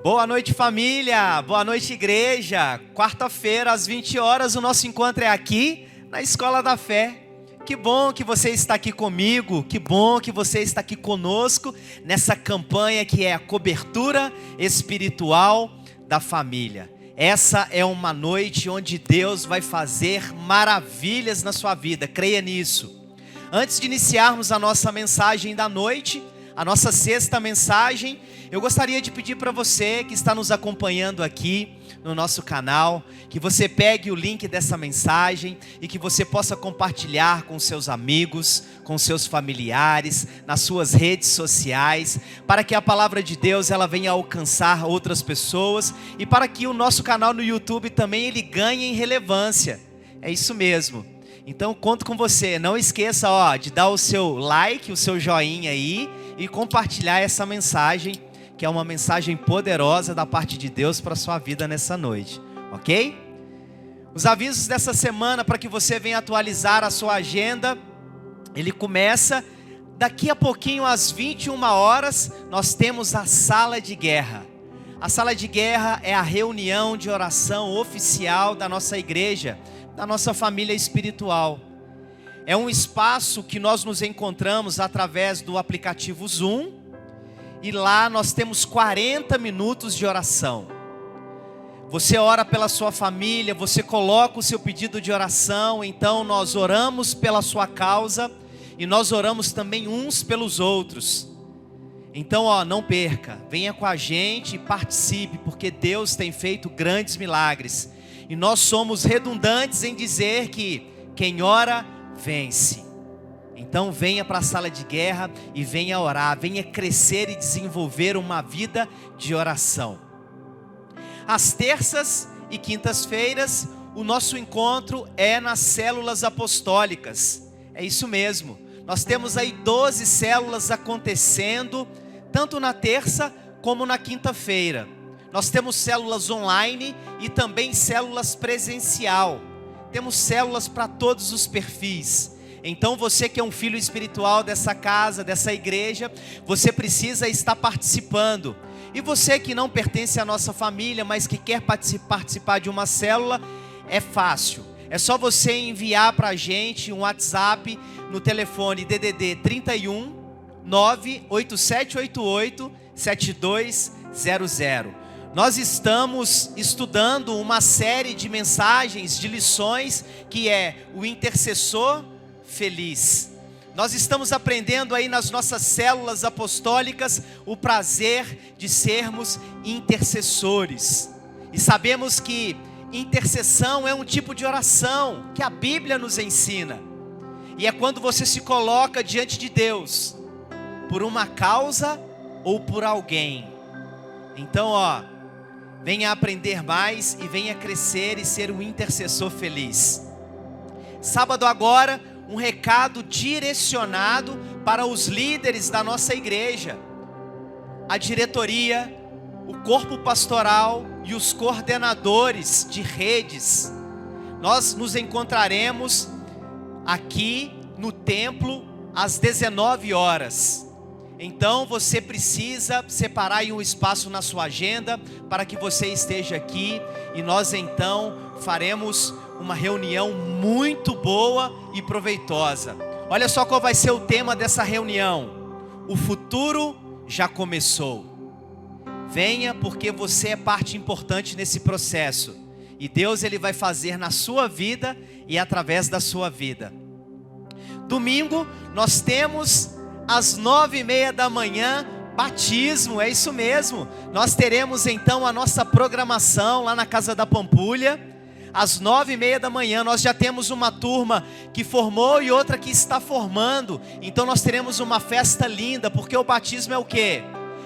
Boa noite, família. Boa noite, igreja. Quarta-feira, às 20 horas, o nosso encontro é aqui, na Escola da Fé. Que bom que você está aqui comigo. Que bom que você está aqui conosco nessa campanha que é a cobertura espiritual da família. Essa é uma noite onde Deus vai fazer maravilhas na sua vida. Creia nisso. Antes de iniciarmos a nossa mensagem da noite, a nossa sexta mensagem, eu gostaria de pedir para você que está nos acompanhando aqui no nosso canal, que você pegue o link dessa mensagem e que você possa compartilhar com seus amigos, com seus familiares, nas suas redes sociais, para que a palavra de Deus ela venha alcançar outras pessoas e para que o nosso canal no YouTube também ele ganhe em relevância. É isso mesmo. Então conto com você, não esqueça de dar o seu like, o seu joinha aí e compartilhar essa mensagem, que é uma mensagem poderosa da parte de Deus para a sua vida nessa noite, ok? Os avisos dessa semana para que você venha atualizar a sua agenda, ele começa daqui a pouquinho às 21 horas, nós temos a Sala de Guerra. A Sala de Guerra é a reunião de oração oficial da nossa igreja, da nossa família espiritual. É um espaço que nós nos encontramos através do aplicativo Zoom, e lá nós temos 40 minutos de oração. Você ora pela sua família, você coloca o seu pedido de oração, então nós oramos pela sua causa, e nós oramos também uns pelos outros. Então não perca, venha com a gente e participe, porque Deus tem feito grandes milagres. E nós somos redundantes em dizer que quem ora, vence. Então venha para a sala de guerra e venha orar, venha crescer e desenvolver uma vida de oração. Às terças e quintas-feiras, o nosso encontro é nas células apostólicas. É isso mesmo, nós temos aí 12 células acontecendo, tanto na terça como na quinta-feira. Nós temos células online e também células presencial. Temos células para todos os perfis. Então você que é um filho espiritual dessa casa, dessa igreja, você precisa estar participando. E você que não pertence à nossa família, mas que quer participar de uma célula, é fácil. É só você enviar para a gente um WhatsApp no telefone DDD 31 98788 7200. Nós estamos estudando uma série de mensagens, de lições, que é o intercessor feliz. Nós estamos aprendendo aí nas nossas células apostólicas o prazer de sermos intercessores. E sabemos que intercessão é um tipo de oração que a Bíblia nos ensina. E é quando você se coloca diante de Deus, por uma causa ou por alguém. Então venha aprender mais e venha crescer e ser um intercessor feliz. Sábado agora, um recado direcionado para os líderes da nossa igreja. A diretoria, o corpo pastoral e os coordenadores de redes. Nós nos encontraremos aqui no templo às 19 horas. Então você precisa separar aí um espaço na sua agenda para que você esteja aqui e nós então faremos uma reunião muito boa e proveitosa. Olha só qual vai ser o tema dessa reunião: o futuro já começou. Venha porque você é parte importante nesse processo e Deus ele vai fazer na sua vida e através da sua vida. Domingo nós temos às 9:30 da manhã, batismo, é isso mesmo. Nós teremos então a nossa programação lá na Casa da Pampulha. Às 9:30 da manhã nós já temos uma turma que formou e outra que está formando. Então nós teremos uma festa linda, porque o batismo é o quê?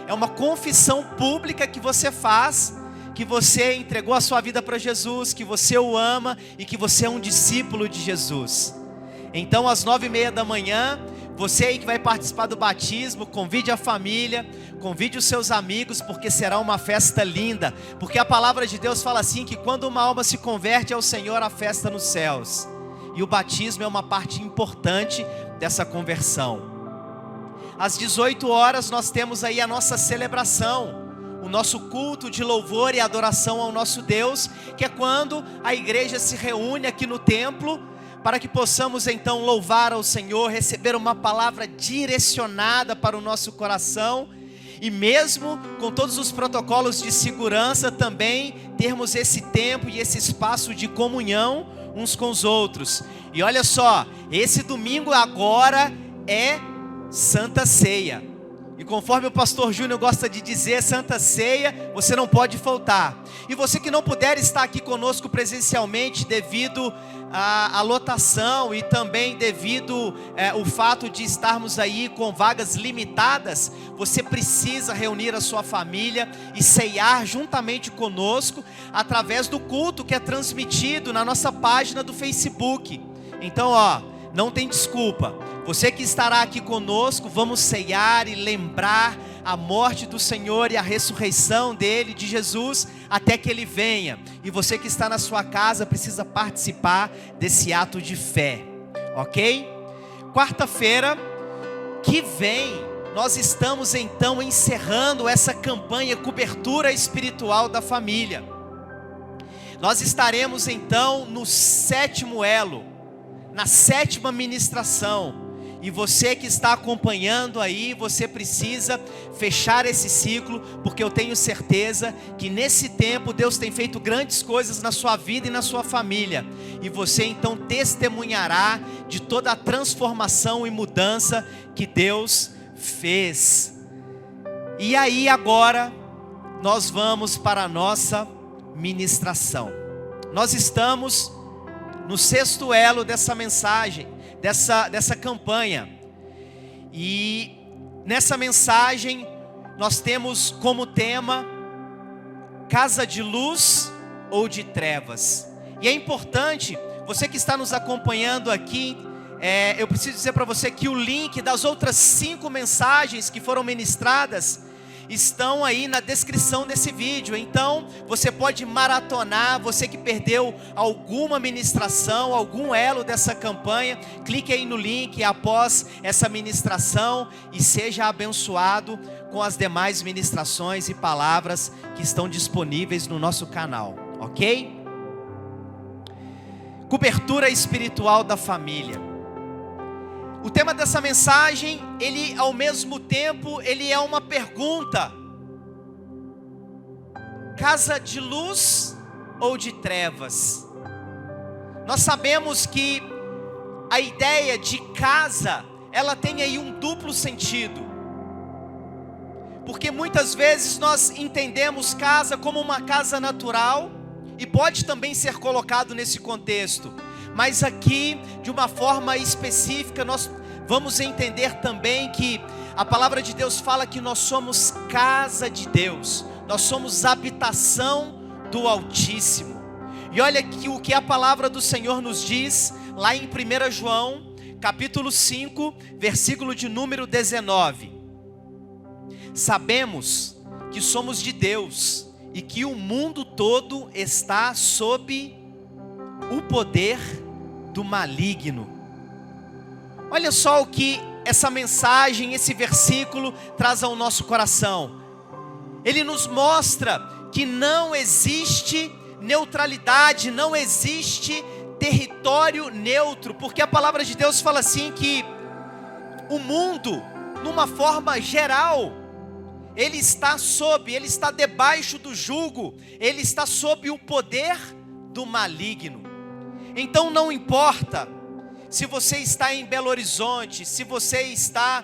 É uma confissão pública que você faz, que você entregou a sua vida para Jesus, que você o ama e que você é um discípulo de Jesus. Então às 9:30 da manhã, você aí que vai participar do batismo, convide a família, convide os seus amigos, porque será uma festa linda. Porque a palavra de Deus fala assim, que quando uma alma se converte ao Senhor, há festa nos céus. E o batismo é uma parte importante dessa conversão. Às 18 horas nós temos aí a nossa celebração. o nosso culto de louvor e adoração ao nosso Deus, que é quando a igreja se reúne aqui no templo, para que possamos então louvar ao Senhor, receber uma palavra direcionada para o nosso coração, e mesmo com todos os protocolos de segurança também, termos esse tempo e esse espaço de comunhão uns com os outros. E olha só, esse domingo agora é Santa Ceia. E conforme o pastor Júnior gosta de dizer, Santa Ceia, você não pode faltar. E você que não puder estar aqui conosco presencialmente devido à lotação e também devido o fato de estarmos aí com vagas limitadas, você precisa reunir a sua família e ceiar juntamente conosco através do culto que é transmitido na nossa página do Facebook. Então, não tem desculpa. Você que estará aqui conosco, vamos ceiar e lembrar a morte do Senhor e a ressurreição dele, de Jesus, até que ele venha. E você que está na sua casa precisa participar desse ato de fé, ok? Quarta-feira que vem, nós estamos então encerrando essa campanha Cobertura Espiritual da Família. Nós estaremos então no 7º elo, na 7ª ministração. E você que está acompanhando aí, você precisa fechar esse ciclo, porque eu tenho certeza que nesse tempo Deus tem feito grandes coisas na sua vida e na sua família. E você então testemunhará de toda a transformação e mudança que Deus fez. E aí agora, nós vamos para a nossa ministração. Nós estamos no 6º elo dessa mensagem, dessa campanha. E nessa mensagem nós temos como tema casa de luz ou de trevas. E é importante, você que está nos acompanhando aqui, eu preciso dizer para você que o link das outras 5 mensagens que foram ministradas estão aí na descrição desse vídeo. Então você pode maratonar. Você que perdeu alguma ministração, algum elo dessa campanha, clique aí no link após essa ministração e seja abençoado com as demais ministrações e palavras que estão disponíveis no nosso canal, ok? Cobertura espiritual da família. O tema dessa mensagem, ele ao mesmo tempo, ele é uma pergunta: casa de luz ou de trevas? Nós sabemos que a ideia de casa, ela tem aí um duplo sentido. Porque muitas vezes nós entendemos casa como uma casa natural, e pode também ser colocado nesse contexto. Mas aqui, de uma forma específica, nós vamos entender também que a palavra de Deus fala que nós somos casa de Deus, nós somos habitação do Altíssimo. E olha aqui o que a palavra do Senhor nos diz, lá em 1 João, capítulo 5, versículo de número 19. Sabemos que somos de Deus e que o mundo todo está sob o poder do maligno. Olha só o que essa mensagem, esse versículo traz ao nosso coração. Ele nos mostra que não existe neutralidade, não existe território neutro, porque a palavra de Deus fala assim que o mundo, numa forma geral, ele está debaixo do jugo, ele está sob o poder do maligno. Então não importa se você está em Belo Horizonte, se você está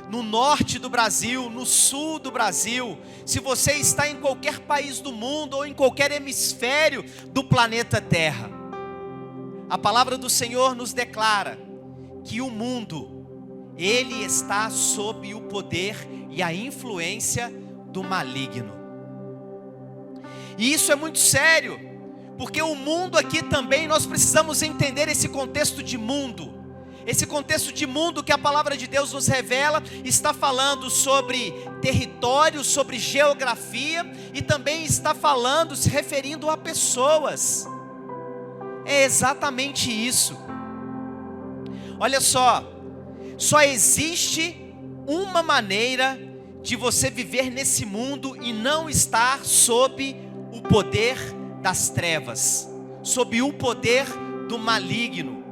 no norte do Brasil, no sul do Brasil, se você está em qualquer país do mundo ou em qualquer hemisfério do planeta Terra, a palavra do Senhor nos declara que o mundo, ele está sob o poder e a influência do maligno. E isso é muito sério, porque o mundo aqui também, nós precisamos entender esse contexto de mundo. Esse contexto de mundo que a palavra de Deus nos revela, está falando sobre território, sobre geografia, e também está falando, se referindo a pessoas. É exatamente isso. Olha só existe uma maneira de você viver nesse mundo e não estar sob o poder das trevas, sob o poder do maligno.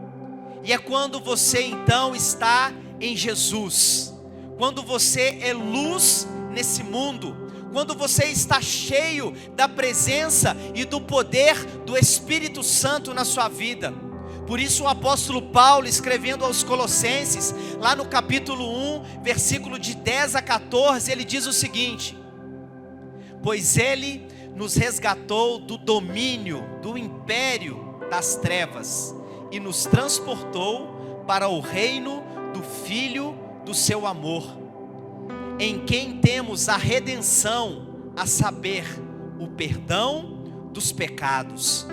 E é quando você então está em Jesus, quando você é luz nesse mundo, quando você está cheio da presença e do poder do Espírito Santo na sua vida. Por isso o apóstolo Paulo, escrevendo aos Colossenses, lá no capítulo 1, versículo de 10 a 14, ele diz o seguinte: pois ele nos resgatou do domínio, do império das trevas, e nos transportou para o reino do Filho do seu amor, em quem temos a redenção, a saber, o perdão dos pecados.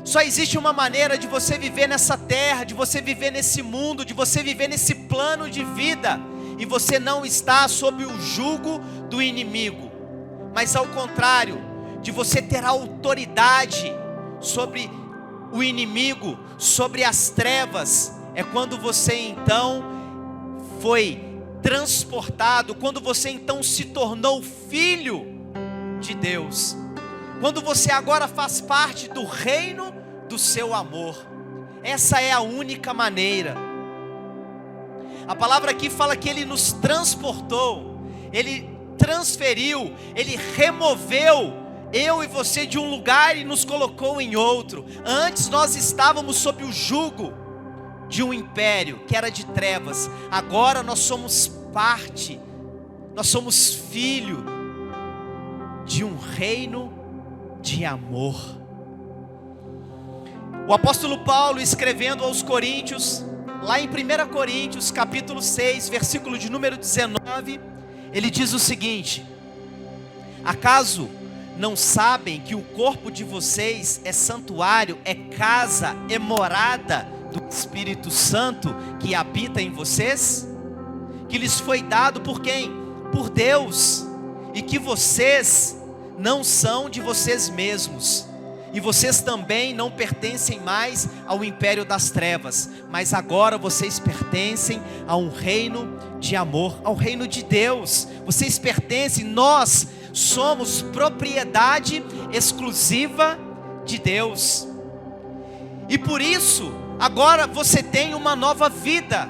Só existe uma maneira de você viver nessa terra, de você viver nesse mundo, de você viver nesse plano de vida, e você não está sob o jugo do inimigo, mas ao contrário, de você ter autoridade sobre o inimigo, sobre as trevas. É quando você então foi transportado, quando você então se tornou filho de Deus, quando você agora faz parte do reino do seu amor. Essa é a única maneira. A palavra aqui fala que ele nos transportou, ele transferiu, ele removeu eu e você de um lugar e nos colocou em outro. Antes nós estávamos sob o jugo de um império que era de trevas. Agora nós somos parte, nós somos filho de um reino de amor. O apóstolo Paulo, escrevendo aos Coríntios, lá em 1 Coríntios capítulo 6, versículo de número 19, ele diz o seguinte: acaso não sabem que o corpo de vocês é santuário, é casa, é morada do Espírito Santo que habita em vocês? Que lhes foi dado por quem? Por Deus. E que vocês não são de vocês mesmos, e vocês também não pertencem mais ao império das trevas, mas agora vocês pertencem a um reino de amor, ao reino de Deus. Vocês pertencem, nós somos propriedade exclusiva de Deus. E por isso, agora você tem uma nova vida.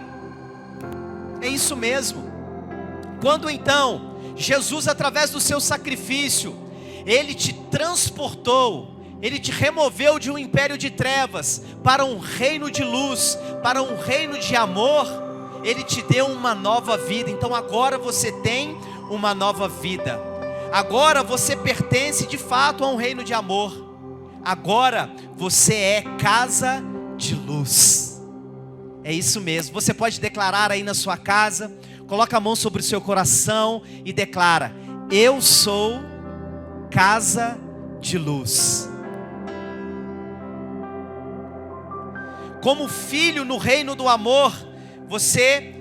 É isso mesmo. Quando então Jesus, através do seu sacrifício, ele te transportou, ele te removeu de um império de trevas para um reino de luz, para um reino de amor, ele te deu uma nova vida. Então agora você tem uma nova vida. Agora você pertence de fato a um reino de amor. Agora você é casa de luz. É isso mesmo. Você pode declarar aí na sua casa, coloca a mão sobre o seu coração e declara: eu sou casa de luz. Como filho no reino do amor, você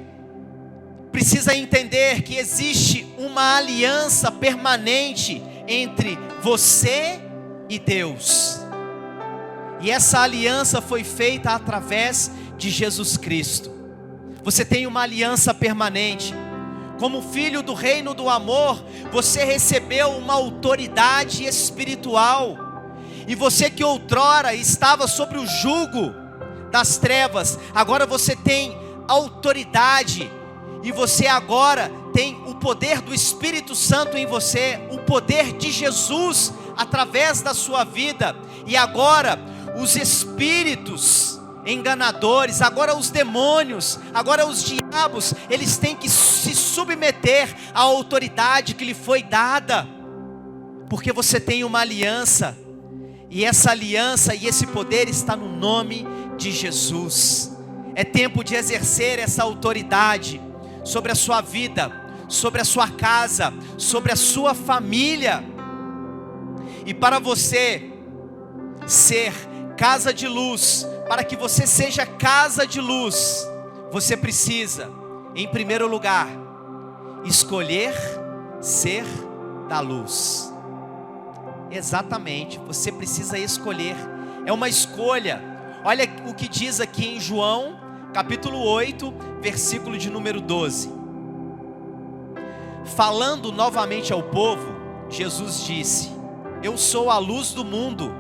precisa entender que existe uma aliança permanente entre você e Deus. E essa aliança foi feita através de Jesus Cristo. Você tem uma aliança permanente. Como filho do reino do amor, você recebeu uma autoridade espiritual. E você que outrora estava sobre o jugo das trevas, agora você tem autoridade. E você agora tem o poder do Espírito Santo em você, o poder de Jesus através da sua vida. E agora os espíritos enganadores, agora os demônios, agora os diabos, eles têm que se submeter à autoridade que lhe foi dada, porque você tem uma aliança, e essa aliança e esse poder está no nome de Jesus. É tempo de exercer essa autoridade sobre a sua vida, sobre a sua casa, sobre a sua família. E para você ser casa de luz, para que você seja casa de luz, você precisa, em primeiro lugar, escolher ser da luz. Exatamente, você precisa escolher, é uma escolha. Olha o que diz aqui em João, capítulo 8, versículo de número 12. falando novamente ao povo, Jesus disse: eu sou a luz do mundo.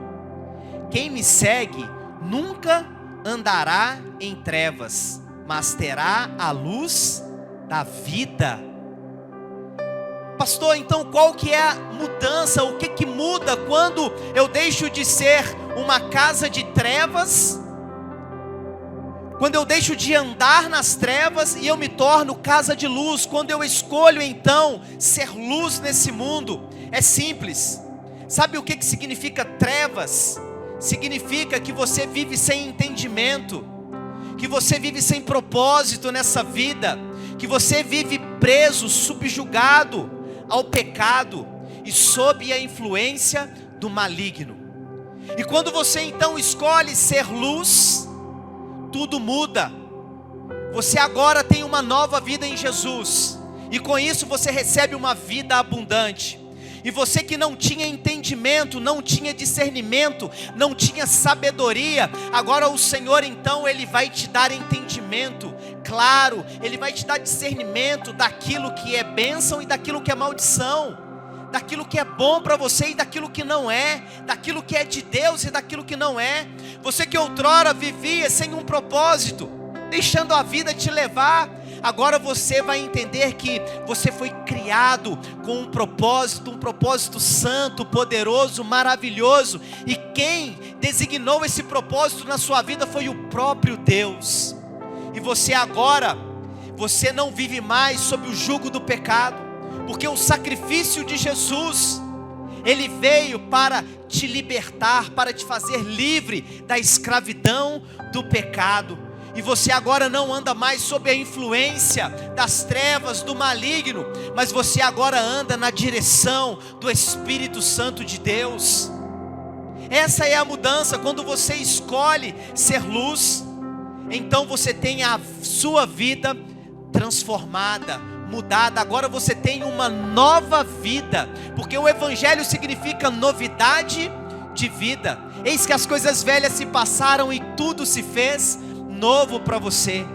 Quem me segue nunca andará em trevas, mas terá a luz da vida. Pastor, então qual que é a mudança? O que que muda quando eu deixo de ser uma casa de trevas? Quando eu deixo de andar nas trevas e eu me torno casa de luz? Quando eu escolho então ser luz nesse mundo? É simples. Sabe o que que significa trevas? Significa que você vive sem entendimento, que você vive sem propósito nessa vida, que você vive preso, subjugado ao pecado e sob a influência do maligno. E quando você então escolhe ser luz, tudo muda. Você agora tem uma nova vida em Jesus, e com isso você recebe uma vida abundante. E você que não tinha entendimento, não tinha discernimento, não tinha sabedoria, agora o Senhor então Ele vai te dar entendimento, claro, Ele vai te dar discernimento daquilo que é bênção e daquilo que é maldição, daquilo que é bom para você e daquilo que não é, daquilo que é de Deus e daquilo que não é. Você que outrora vivia sem um propósito, deixando a vida te levar, agora você vai entender que você foi criado com um propósito santo, poderoso, maravilhoso. E quem designou esse propósito na sua vida foi o próprio Deus. E você agora, você não vive mais sob o jugo do pecado, porque o sacrifício de Jesus, Ele veio para te libertar, para te fazer livre da escravidão do pecado. E você agora não anda mais sob a influência das trevas, do maligno, mas você agora anda na direção do Espírito Santo de Deus. Essa é a mudança. Quando você escolhe ser luz, então você tem a sua vida transformada, mudada. Agora você tem uma nova vida, porque o Evangelho significa novidade de vida. Eis que as coisas velhas se passaram e tudo se fez novo para você.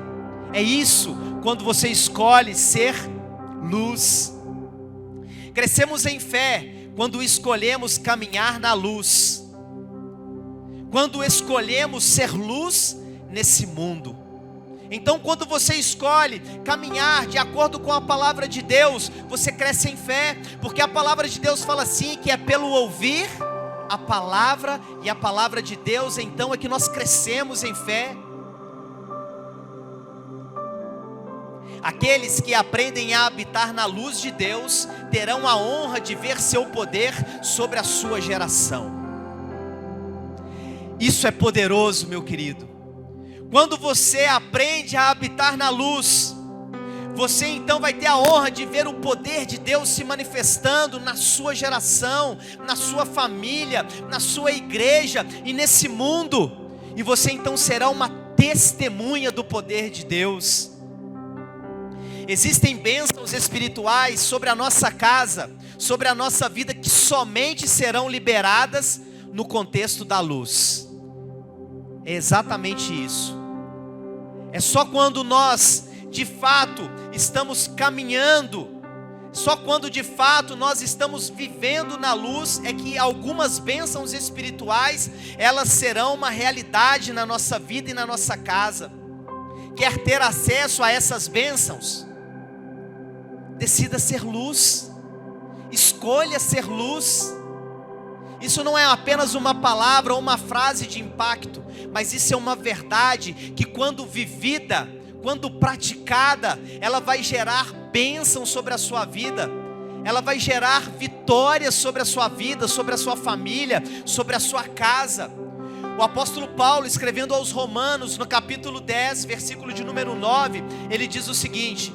É isso quando você escolhe ser luz. Crescemos em fé quando escolhemos caminhar na luz, quando escolhemos ser luz nesse mundo. Então quando você escolhe caminhar de acordo com a palavra de Deus, você cresce em fé, porque a palavra de Deus fala assim, que é pelo ouvir a palavra, e a palavra de Deus então é que nós crescemos em fé. Aqueles que aprendem a habitar na luz de Deus terão a honra de ver seu poder sobre a sua geração. Isso é poderoso, meu querido. Quando você aprende a habitar na luz, você então vai ter a honra de ver o poder de Deus se manifestando na sua geração, na sua família, na sua igreja e nesse mundo. E você então será uma testemunha do poder de Deus. Existem bênçãos espirituais sobre a nossa casa, sobre a nossa vida, que somente serão liberadas no contexto da luz. É exatamente isso. É só quando nós, de fato, estamos caminhando, só quando de fato nós estamos vivendo na luz, é que algumas bênçãos espirituais, elas serão uma realidade na nossa vida e na nossa casa. Quer ter acesso a essas bênçãos? Decida ser luz, escolha ser luz. Isso não é apenas uma palavra ou uma frase de impacto, mas isso é uma verdade que quando vivida, quando praticada, ela vai gerar bênção sobre a sua vida, ela vai gerar vitórias sobre a sua vida, sobre a sua família, sobre a sua casa. O apóstolo Paulo, escrevendo aos Romanos, no capítulo 10, versículo de número 9, ele diz o seguinte: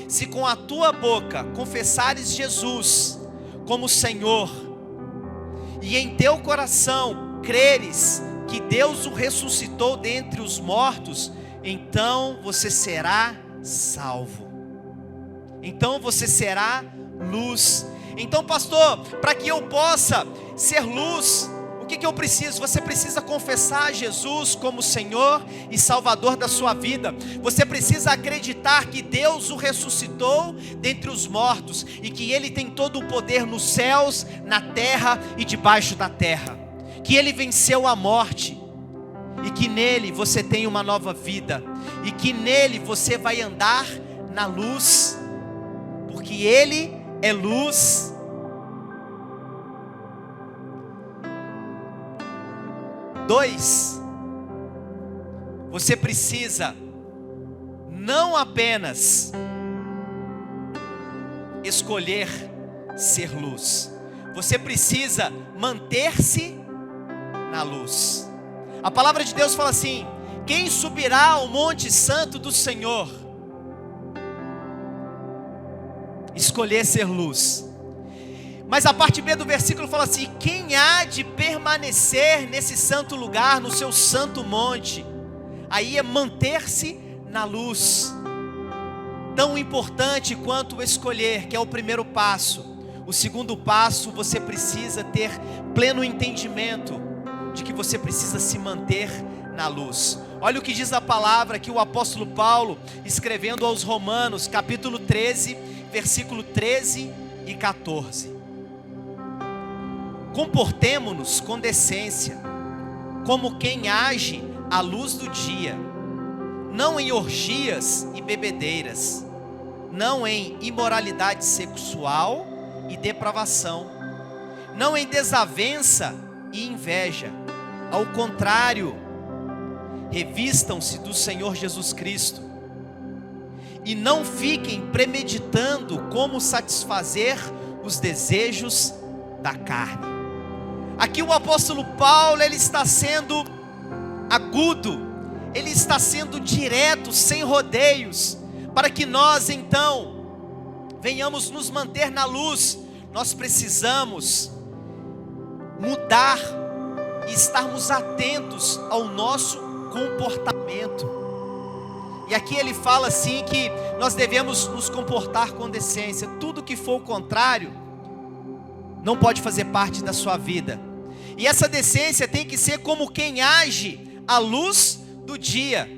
se com a tua boca confessares Jesus como Senhor, e em teu coração creres que Deus o ressuscitou dentre os mortos, então você será salvo. Então você será luz. Então, pastor, para que eu possa ser luz, o que eu preciso? Você precisa confessar Jesus como Senhor e Salvador da sua vida. Você precisa acreditar que Deus o ressuscitou dentre os mortos e que Ele tem todo o poder nos céus, na terra e debaixo da terra. Que Ele venceu a morte e que nele você tem uma nova vida e que nele você vai andar na luz, porque Ele é luz. 2, você precisa não apenas escolher ser luz, você precisa manter-se na luz. A palavra de Deus fala assim: quem subirá ao monte santo do Senhor? Escolher ser luz. Mas a parte B do versículo fala assim: quem há de permanecer nesse santo lugar, no seu santo monte? Aí é manter-se na luz. Tão importante quanto escolher, que é o primeiro passo. O segundo passo, você precisa ter pleno entendimento de que você precisa se manter na luz. Olha o que diz a palavra que o apóstolo Paulo, escrevendo aos Romanos, capítulo 13, versículo 13 e 14. Comportemo-nos com decência, como quem age à luz do dia, não em orgias e bebedeiras, não em imoralidade sexual e depravação, não em desavença e inveja. Ao contrário, revistam-se do Senhor Jesus Cristo e não fiquem premeditando como satisfazer os desejos da carne. Aqui o apóstolo Paulo, ele está sendo agudo, ele está sendo direto, sem rodeios, para que nós então venhamos nos manter na luz. Nós precisamos mudar e estarmos atentos ao nosso comportamento. E aqui ele fala assim que nós devemos nos comportar com decência. Tudo que for o contrário não pode fazer parte da sua vida. E essa decência tem que ser como quem age à luz do dia.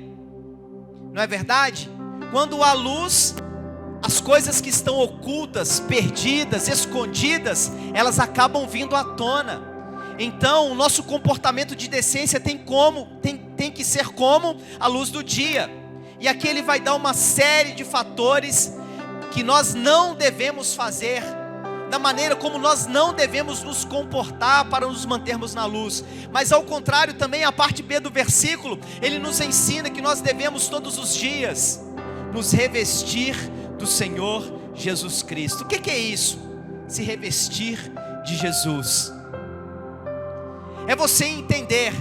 Não é verdade? Quando há luz, as coisas que estão ocultas, perdidas, escondidas, elas acabam vindo à tona. Então o nosso comportamento de decência tem que ser como a luz do dia. E aqui ele vai dar uma série de fatores que nós não devemos fazer, da maneira como nós não devemos nos comportar para nos mantermos na luz. Mas ao contrário também, a parte B do versículo, ele nos ensina que nós devemos todos os dias nos revestir do Senhor Jesus Cristo. O que é isso? Se revestir de Jesus. É você entender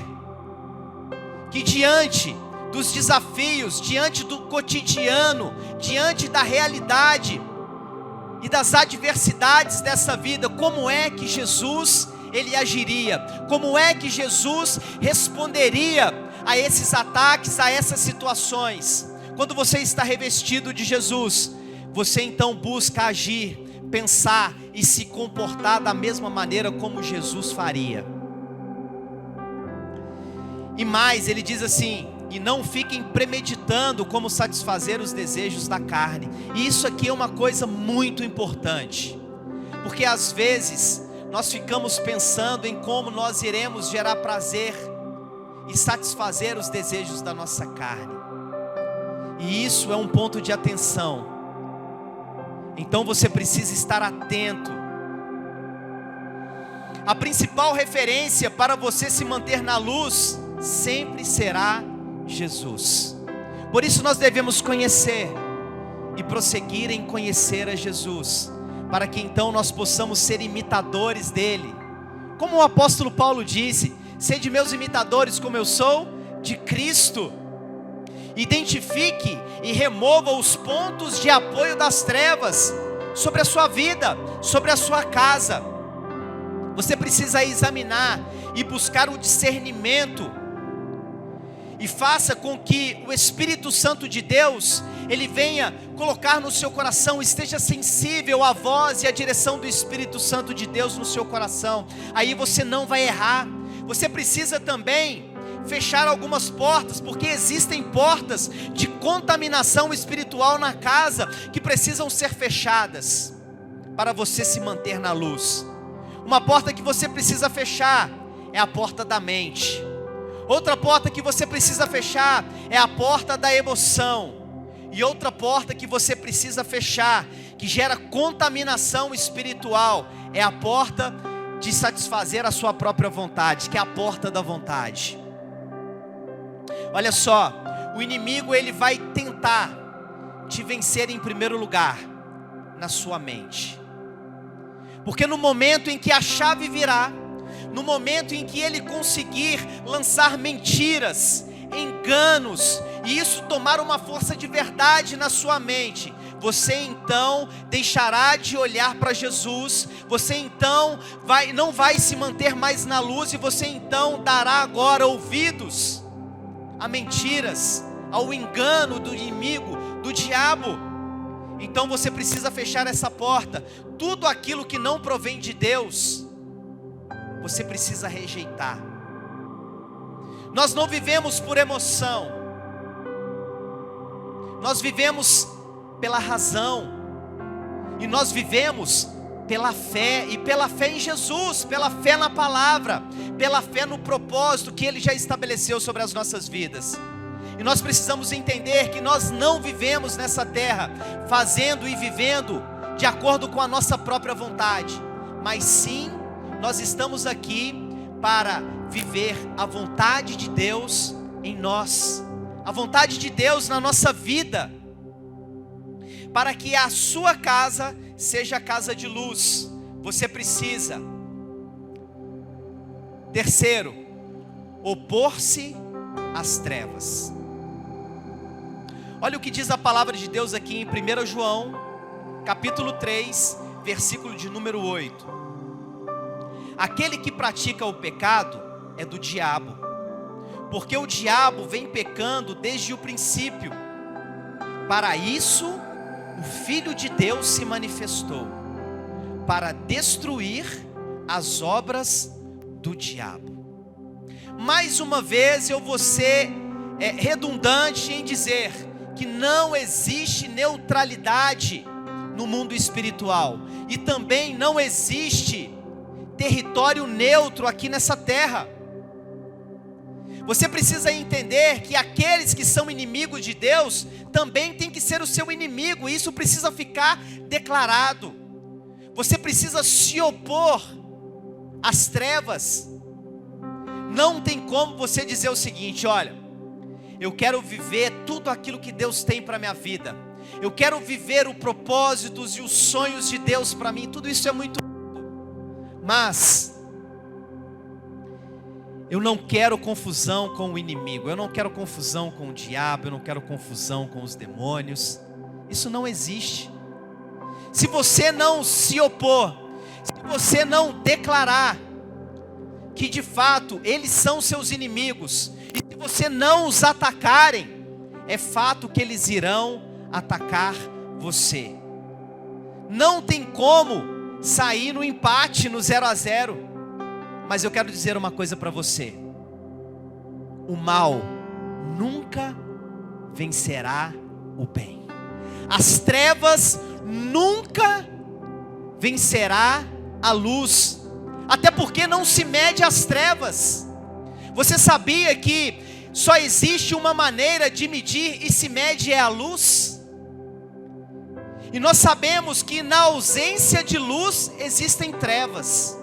que diante dos desafios, diante do cotidiano, diante da realidade e das adversidades dessa vida, como é que Jesus, ele agiria? Como é que Jesus responderia a esses ataques, a essas situações? Quando você está revestido de Jesus, você então busca agir, pensar e se comportar da mesma maneira como Jesus faria. E mais, ele diz assim: e não fiquem premeditando como satisfazer os desejos da carne. E isso aqui é uma coisa muito importante, porque às vezes nós ficamos pensando em como nós iremos gerar prazer e satisfazer os desejos da nossa carne. E isso é um ponto de atenção. Então você precisa estar atento. A principal referência para você se manter na luz sempre será Jesus. Por isso nós devemos conhecer e prosseguir em conhecer a Jesus, para que então nós possamos ser imitadores dele. Como o apóstolo Paulo disse: sede meus imitadores como eu sou de Cristo. Identifique e remova os pontos de apoio das trevas sobre a sua vida, sobre a sua casa. Você precisa examinar e buscar o discernimento, e faça com que o Espírito Santo de Deus, ele venha colocar no seu coração, esteja sensível à voz e à direção do Espírito Santo de Deus no seu coração. Aí você não vai errar, Você precisa também fechar algumas portas, porque existem portas de contaminação espiritual na casa que precisam ser fechadas para você se manter na luz. Uma porta que você precisa fechar é a porta da mente. Outra porta que você precisa fechar é a porta da emoção. E outra porta que você precisa fechar, que gera contaminação espiritual, é a porta de satisfazer a sua própria vontade, que é a porta da vontade. Olha só, o inimigo ele vai tentar te vencer em primeiro lugar, na sua mente. Porque no momento em que a chave virar, no momento em que ele conseguir lançar mentiras, enganos, e isso tomar uma força de verdade na sua mente, você então deixará de olhar para Jesus, você então não vai se manter mais na luz, e você então dará agora ouvidos a mentiras, ao engano do inimigo, do diabo. Então você precisa fechar essa porta. Tudo aquilo que não provém de Deus, você precisa rejeitar. Nós não vivemos por emoção, nós vivemos pela razão, e nós vivemos pela fé, e pela fé em Jesus, pela fé na palavra, pela fé no propósito que Ele já estabeleceu sobre as nossas vidas. E nós precisamos entender que nós não vivemos nessa terra fazendo e vivendo de acordo com a nossa própria vontade, mas sim, nós estamos aqui para viver a vontade de Deus em nós, a vontade de Deus na nossa vida, para que a sua casa seja casa de luz. Você precisa, terceiro, opor-se às trevas. Olha o que diz a palavra de Deus aqui em 1 João, capítulo 3, versículo de número 8. Aquele que pratica o pecado é do diabo, porque o diabo vem pecando desde o princípio. Para isso, o Filho de Deus se manifestou, para destruir as obras do diabo. Mais uma vez eu vou ser redundante em dizer que não existe neutralidade no mundo espiritual, e também não existe território neutro aqui nessa terra. Você precisa entender que aqueles que são inimigos de Deus também tem que ser o seu inimigo, e isso precisa ficar declarado. Você precisa se opor às trevas. Não tem como você dizer o seguinte: olha, eu quero viver tudo aquilo que Deus tem para a minha vida, eu quero viver os propósitos e os sonhos de Deus para mim. Tudo isso é muito, mas eu não quero confusão com o inimigo, eu não quero confusão com o diabo, eu não quero confusão com os demônios. Isso não existe. Se você não se opor, se você não declarar que de fato eles são seus inimigos, e se você não os atacarem, é fato que eles irão atacar você. Não tem como sair no empate, no 0-0. Mas eu quero dizer uma coisa para você: o mal nunca vencerá o bem. As trevas nunca vencerá a luz. Até porque não se mede as trevas. Você sabia que só existe uma maneira de medir e se mede é a luz? E nós sabemos que na ausência de luz existem trevas.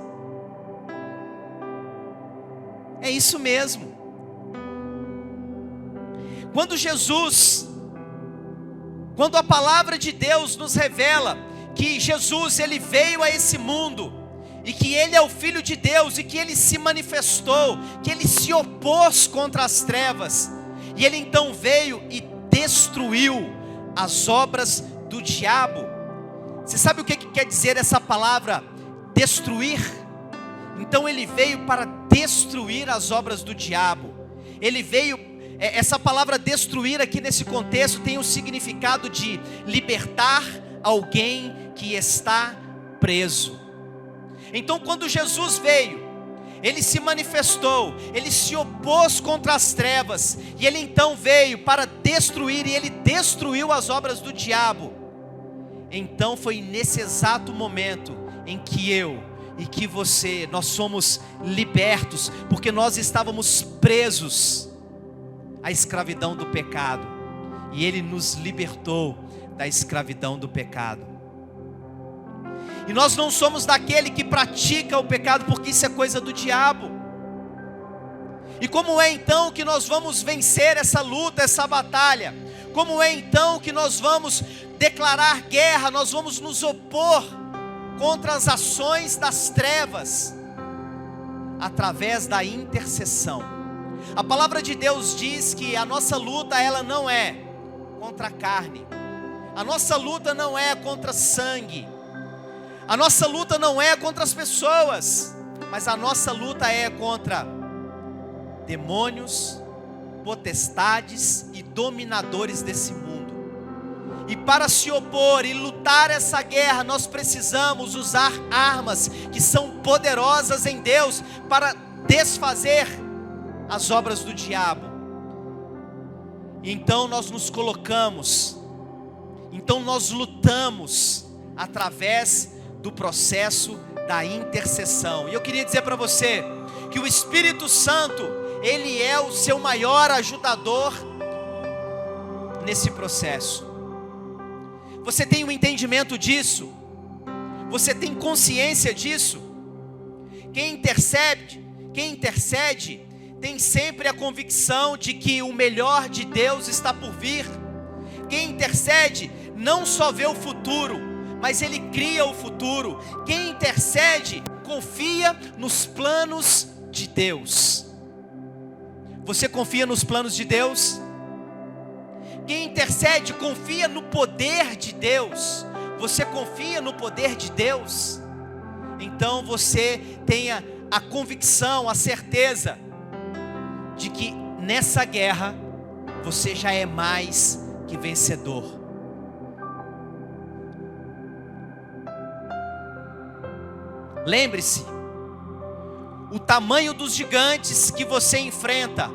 É isso mesmo. Quando a palavra de Deus nos revela que Jesus ele veio a esse mundo, e que Ele é o Filho de Deus, e que Ele se manifestou, que Ele se opôs contra as trevas, e Ele então veio e destruiu as obras do diabo. Você sabe o que quer dizer essa palavra destruir? Então Ele veio para destruir as obras do diabo. Ele veio, essa palavra destruir aqui nesse contexto tem o significado de libertar alguém que está preso. Então quando Jesus veio, Ele se manifestou, ele se opôs contra as trevas, e ele então veio para destruir, e ele destruiu as obras do diabo. Então foi nesse exato momento em que eu e que você, nós somos libertos, porque nós estávamos presos à escravidão do pecado, e ele nos libertou da escravidão do pecado. E nós não somos daquele que pratica o pecado, porque isso é coisa do diabo. E como é então que nós vamos vencer essa luta, essa batalha? Como é então que nós vamos declarar guerra, nós vamos nos opor contra as ações das trevas? Através da intercessão. A palavra de Deus diz que a nossa luta, ela não é contra a carne, a nossa luta não é contra sangue, a nossa luta não é contra as pessoas, mas a nossa luta é contra demônios, potestades e dominadores desse mundo. E para se opor e lutar essa guerra, nós precisamos usar armas que são poderosas em Deus para desfazer as obras do diabo. Então nós nos colocamos, então nós lutamos através do processo da intercessão. E eu queria dizer para você que o Espírito Santo, ele é o seu maior ajudador nesse processo. Você tem um entendimento disso? Você tem consciência disso? Quem intercede tem sempre a convicção de que o melhor de Deus está por vir. Quem intercede não só vê o futuro, mas ele cria o futuro. Quem intercede confia nos planos de Deus. Você confia nos planos de Deus? Quem intercede confia no poder de Deus. Você confia no poder de Deus? Então você tenha a convicção, a certeza de que nessa guerra você já é mais que vencedor. Lembre-se, o tamanho dos gigantes que você enfrenta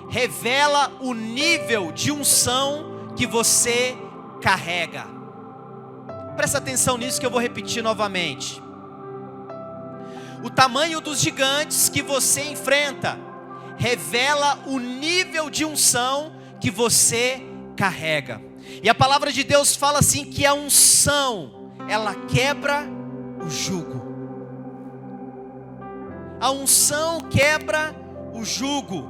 revela o nível de unção que você carrega. Presta atenção nisso que eu vou repetir novamente. O tamanho dos gigantes que você enfrenta revela o nível de unção que você carrega. E a palavra de Deus fala assim que a unção, ela quebra o jugo. A unção quebra o jugo.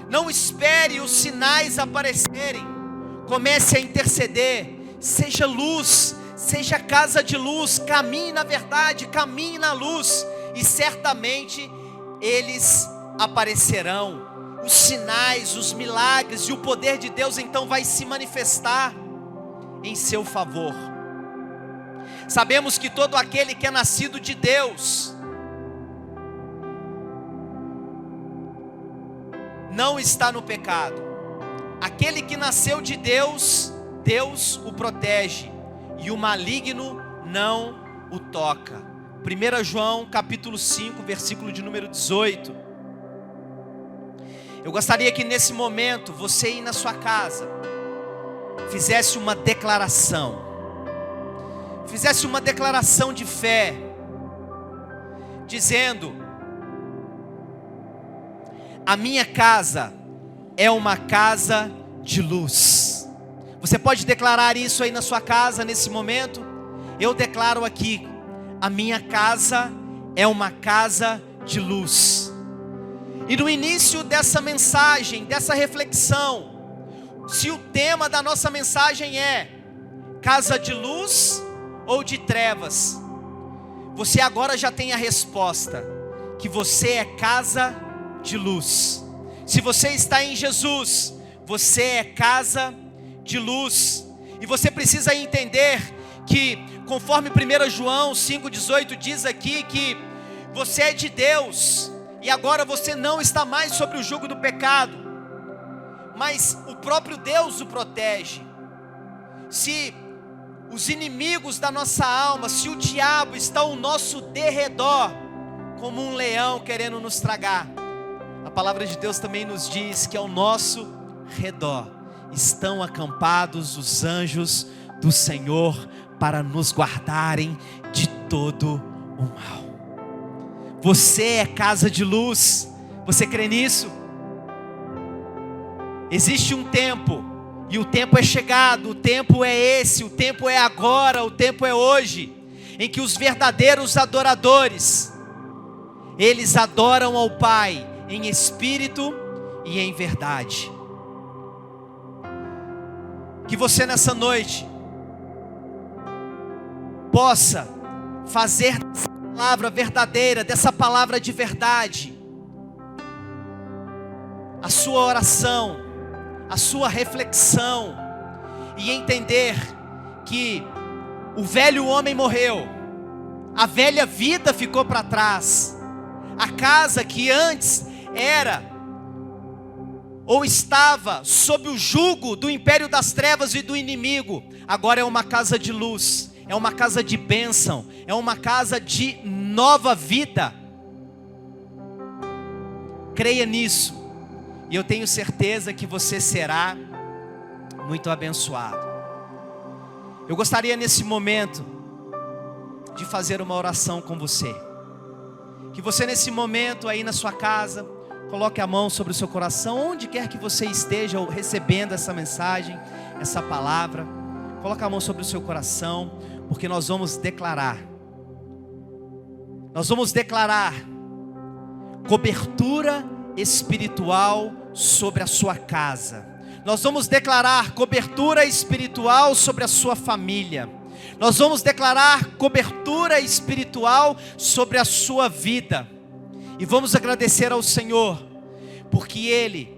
Não espere os sinais aparecerem. Comece a interceder. Seja luz, seja casa de luz. Caminhe na verdade, caminhe na luz. E certamente eles aparecerão. Os sinais, os milagres e o poder de Deus então vai se manifestar em seu favor. Sabemos que todo aquele que é nascido de Deus não está no pecado. Aquele que nasceu de Deus, Deus o protege, e o maligno não o toca. 1 João capítulo 5, versículo de número 18. Eu gostaria que nesse momento, você ir na sua casa, fizesse uma declaração. Fizesse uma declaração de fé, dizendo: a minha casa é uma casa de luz. Você pode declarar isso aí na sua casa nesse momento? Eu declaro aqui: a minha casa é uma casa de luz. E no início dessa mensagem, dessa reflexão, se o tema da nossa mensagem é casa de luz ou de trevas, você agora já tem a resposta, que você é casa de luz. Se você está em Jesus, você é casa de luz. E você precisa entender que, conforme 1 João 5,18 diz aqui, que você é de Deus, e agora você não está mais sobre o jugo do pecado, mas o próprio Deus o protege. Se os inimigos da nossa alma, se o diabo está ao nosso derredor, como um leão querendo nos tragar. A palavra de Deus também nos diz que ao nosso redor estão acampados os anjos do Senhor para nos guardarem de todo o mal. Você é casa de luz. Você crê nisso? Existe um tempo, e o tempo é chegado, o tempo é esse, o tempo é agora, o tempo é hoje, em que os verdadeiros adoradores, eles adoram ao Pai em espírito e em verdade. Que você nessa noite possa fazer dessa palavra verdadeira, dessa palavra de verdade, a sua oração, a sua reflexão, e entender que o velho homem morreu, a velha vida ficou para trás, a casa que antes era ou estava sob o jugo do império das trevas e do inimigo, agora é uma casa de luz, é uma casa de bênção, é uma casa de nova vida. Creia nisso, e eu tenho certeza que você será muito abençoado. Eu gostaria nesse momento de fazer uma oração com você. Que você nesse momento aí na sua casa, coloque a mão sobre o seu coração, onde quer que você esteja recebendo essa mensagem, essa palavra. Coloque a mão sobre o seu coração, porque nós vamos declarar cobertura espiritual sobre a sua casa. Nós vamos declarar cobertura espiritual sobre a sua família. Nós vamos declarar cobertura espiritual sobre a sua vida. E vamos agradecer ao Senhor, porque Ele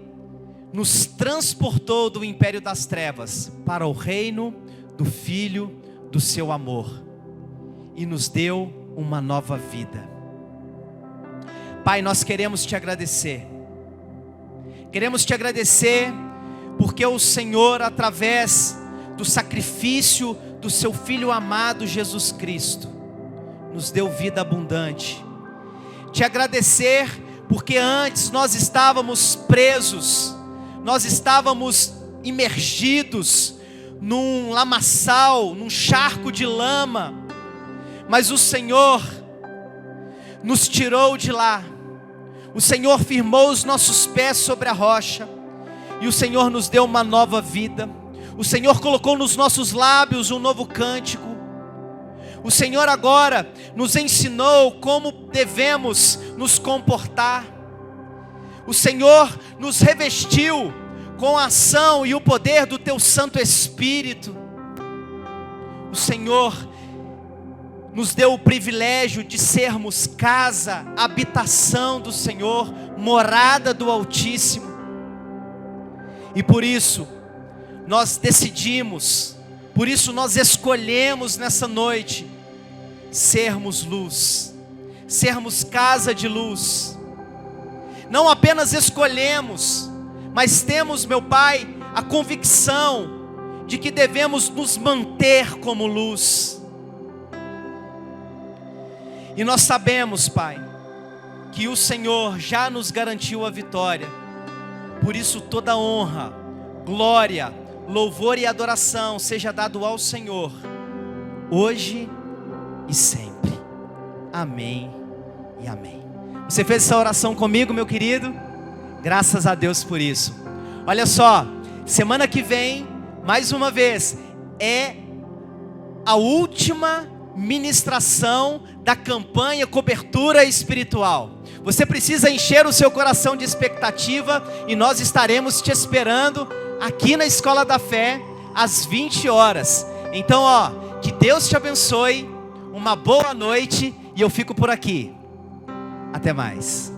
nos transportou do império das trevas para o reino do Filho do seu amor, e nos deu uma nova vida. Pai, nós queremos te agradecer. Queremos te agradecer porque o Senhor, através do sacrifício do seu Filho amado Jesus Cristo, nos deu vida abundante. Te agradecer porque antes nós estávamos presos, nós estávamos imergidos num lamaçal, num charco de lama, mas o Senhor nos tirou de lá. O Senhor firmou os nossos pés sobre a rocha, e o Senhor nos deu uma nova vida. O Senhor colocou nos nossos lábios um novo cântico. O Senhor agora nos ensinou como devemos nos comportar. O Senhor nos revestiu com a ação e o poder do Teu Santo Espírito. O Senhor nos deu o privilégio de sermos casa, habitação do Senhor, morada do Altíssimo. E por isso nós decidimos, por isso nós escolhemos nessa noite sermos luz, sermos casa de luz. Não apenas escolhemos, mas temos, meu Pai, a convicção de que devemos nos manter como luz. E nós sabemos, Pai, que o Senhor já nos garantiu a vitória. Por isso toda honra, glória, louvor e adoração seja dado ao Senhor, hoje e sempre. Amém e amém. Você fez essa oração comigo, meu querido? Graças a Deus por isso. Olha só, semana que vem, mais uma vez, é a última ministração da campanha Cobertura Espiritual. Você precisa encher o seu coração de expectativa, e nós estaremos te esperando aqui na Escola da Fé às 20 horas. Então, que Deus te abençoe, uma boa noite, e eu fico por aqui. Até mais.